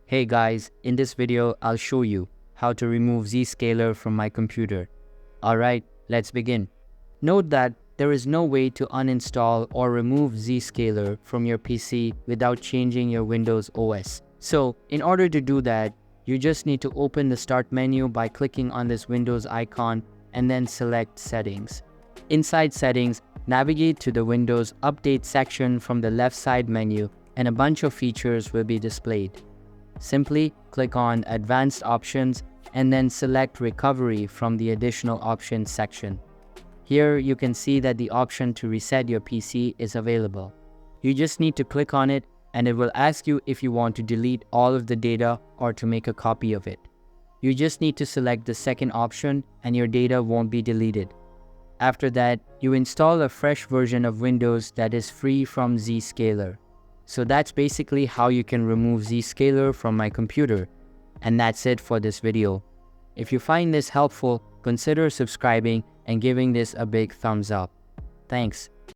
Hey guys, in this video, I'll show you how to remove Zscaler from my computer. Alright, let's begin. Note that there is no way to uninstall or remove Zscaler from your PC without changing your Windows OS. So, in order to do that, you just need to open the Start menu by clicking on this Windows icon and then select Settings. Inside Settings, navigate to the Windows Update section from the left side menu and a bunch of features will be displayed. Simply click on Advanced Options and then select Recovery from the Additional Options section. Here you can see that the option to reset your PC is available. You just need to click on it and it will ask you if you want to delete all of the data or to make a copy of it. You just need to select the second option and your data won't be deleted. After that, you install a fresh version of Windows that is free from Zscaler. So that's basically how you can remove Zscaler from my computer. And that's it for this video. If you find this helpful, consider subscribing and giving this a big thumbs up. Thanks.